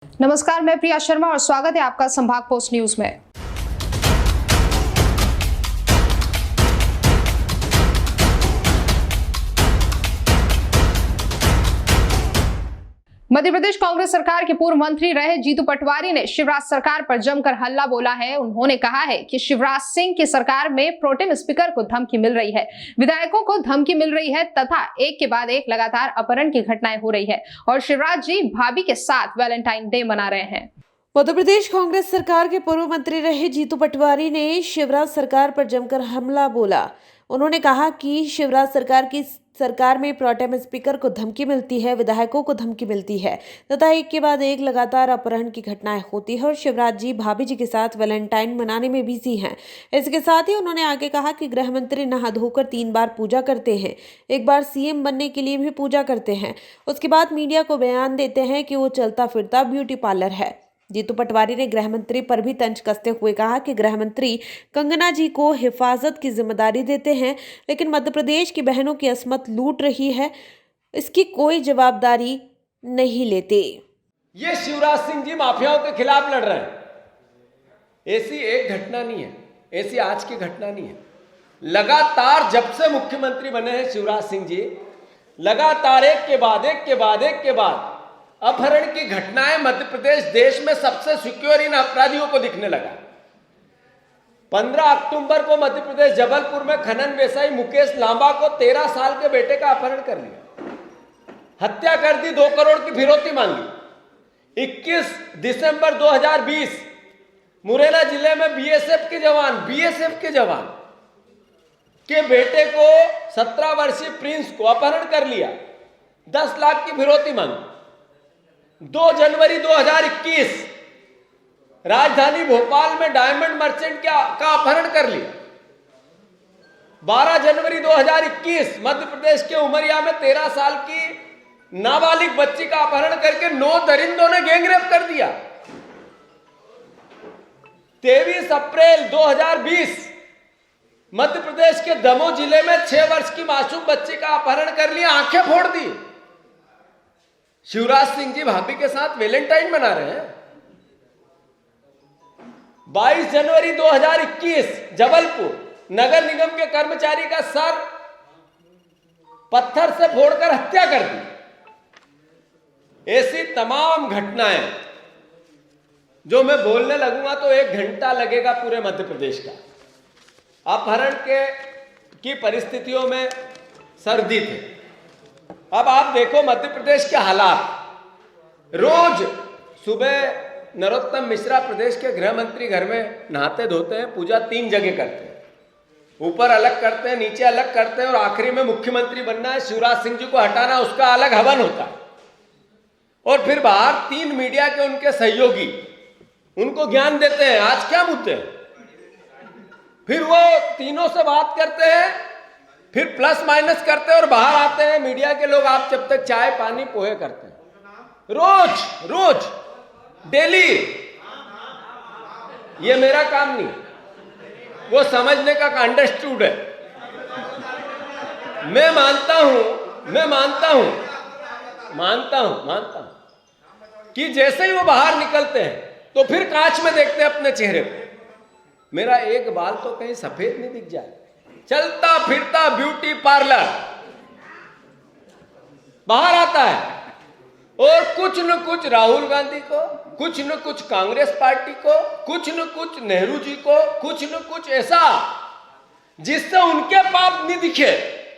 नमस्कार, मैं प्रिया शर्मा और स्वागत है आपका संभाग पोस्ट न्यूज में। मध्य प्रदेश कांग्रेस सरकार के पूर्व मंत्री रहे जीतू पटवारी ने शिवराज सरकार पर जमकर हल्ला बोला है। उन्होंने कहा है कि शिवराज सिंह की सरकार में प्रोटेम स्पीकर को धमकी मिल रही है, विधायकों को धमकी मिल रही है तथा एक के बाद एक लगातार अपहरण की घटनाएं हो रही है और शिवराज जी भाभी के साथ वैलेंटाइन डे मना रहे हैं। मध्य प्रदेश कांग्रेस सरकार के पूर्व मंत्री रहे जीतू पटवारी ने शिवराज सरकार पर जमकर हमला बोला। उन्होंने कहा कि शिवराज सरकार में प्रोटेम स्पीकर को धमकी मिलती है, विधायकों को धमकी मिलती है तथा एक के बाद एक लगातार अपहरण की घटनाएं होती है और शिवराज जी भाभी जी के साथ वैलेंटाइन मनाने में बिजी हैं। इसके साथ ही उन्होंने आगे कहा कि गृह मंत्री नहा धोकर 3 बार पूजा करते हैं, एक बार सीएम बनने के लिए भी पूजा करते हैं, उसके बाद मीडिया को बयान देते हैं कि वो चलता फिरता ब्यूटी पार्लर है। जीतू पटवारी ने गृह मंत्री पर भी तंज कसते हुए कहा कि गृह मंत्री कंगना जी को हिफाजत की जिम्मेदारी देते हैं, लेकिन मध्य प्रदेश की बहनों की अस्मत लूट रही है, इसकी कोई जवाबदारी नहीं लेते। ये शिवराज सिंह जी माफियाओं के खिलाफ लड़ रहे हैं। ऐसी एक घटना नहीं है, ऐसी आज की घटना नहीं है। लगातार जब से मुख्यमंत्री बने हैं शिवराज सिंह जी, लगातार एक के बाद अपहरण की घटनाएं मध्य प्रदेश देश में सबसे सिक्योर इन अपराधियों को दिखने लगा। 15 अक्टूबर को मध्य प्रदेश जबलपुर में खनन व्यवसायी मुकेश लांबा को 13 साल के बेटे का अपहरण कर लिया, हत्या कर दी, 2 करोड़ की फिरौती मांगी। 21 दिसंबर 2020 मुरैना जिले में बीएसएफ के जवान के बेटे को 17 वर्षीय प्रिंस को अपहरण कर लिया, 10 लाख की फिरौती मांगी। 2 जनवरी 2021 राजधानी भोपाल में डायमंड मर्चेंट का अपहरण कर लिया। 12 जनवरी 2021 मध्य प्रदेश के उमरिया में 13 साल की नाबालिग बच्ची का अपहरण करके 9 दरिंदों ने गैंगरेप कर दिया। 23 अप्रैल 2020 मध्य प्रदेश के दमोह जिले में 6 वर्ष की मासूम बच्ची का अपहरण कर लिया, आंखें फोड़ दी। शिवराज सिंह जी भाभी के साथ वैलेंटाइन मना रहे हैं। 22 जनवरी 2021 जबलपुर नगर निगम के कर्मचारी का सर पत्थर से फोड़कर हत्या कर दी। ऐसी तमाम घटनाएं जो मैं बोलने लगूंगा तो 1 घंटा लगेगा पूरे मध्य प्रदेश का। अपहरण की परिस्थितियों में सर्दी थे। अब आप देखो मध्य प्रदेश के हालात। रोज सुबह नरोत्तम मिश्रा प्रदेश के गृह मंत्री घर में नहाते धोते हैं, पूजा 3 जगह करते हैं, ऊपर अलग करते हैं, नीचे अलग करते हैं और आखिरी में मुख्यमंत्री बनना है, शिवराज सिंह जी को हटाना, उसका अलग हवन होता है। और फिर बाहर 3 मीडिया के उनके सहयोगी उनको ज्ञान देते हैं, आज क्या मुद्दे हैं। फिर वो तीनों से बात करते हैं, फिर प्लस माइनस करते हैं और बाहर आते हैं मीडिया के लोग, आप जब तक चाय पानी पोहे करते हैं, रोज डेली। ये मेरा काम नहीं, वो समझने का अंडरस्टूड है। मैं मानता हूं कि जैसे ही वो बाहर निकलते हैं तो फिर कांच में देखते हैं अपने चेहरे को, मेरा एक बाल तो कहीं सफेद नहीं दिख जाए। चलता फिरता ब्यूटी पार्लर बाहर आता है और कुछ न कुछ राहुल गांधी को, कुछ न कुछ कांग्रेस पार्टी को, कुछ न कुछ नेहरू जी को, कुछ न कुछ ऐसा जिससे उनके पाप नहीं दिखे,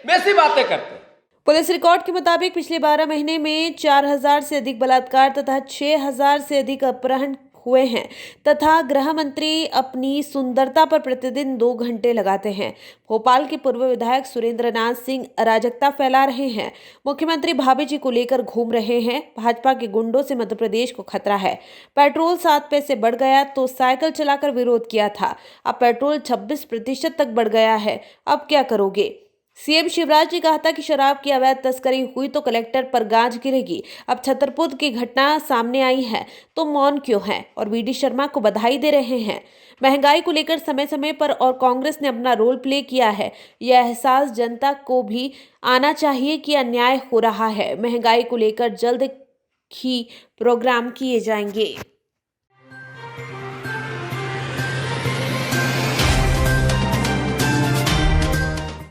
वैसी बातें करते हैं। पुलिस रिकॉर्ड के मुताबिक पिछले 12 महीने में 4000 से अधिक बलात्कार तथा 6000 से अधिक अपहरण हुए हैं तथा गृह मंत्री अपनी सुंदरता पर प्रतिदिन 2 घंटे लगाते हैं। भोपाल के पूर्व विधायक सुरेंद्र नाथ सिंह अराजकता फैला रहे हैं, मुख्यमंत्री भाभी जी को लेकर घूम रहे हैं। भाजपा के गुंडों से मध्य प्रदेश को खतरा है। पेट्रोल 7 पैसे बढ़ गया तो साइकिल चलाकर विरोध किया था, अब पेट्रोल 26% तक बढ़ गया है, अब क्या करोगे। सीएम शिवराज ने कहा था कि शराब की अवैध तस्करी हुई तो कलेक्टर पर गाज गिरेगी। अब छतरपुर की घटना सामने आई है तो मौन क्यों है और वीडी शर्मा को बधाई दे रहे हैं। महंगाई को लेकर समय समय पर और कांग्रेस ने अपना रोल प्ले किया है, यह एहसास जनता को भी आना चाहिए कि अन्याय हो रहा है। महंगाई को लेकर जल्द ही प्रोग्राम किए जाएंगे।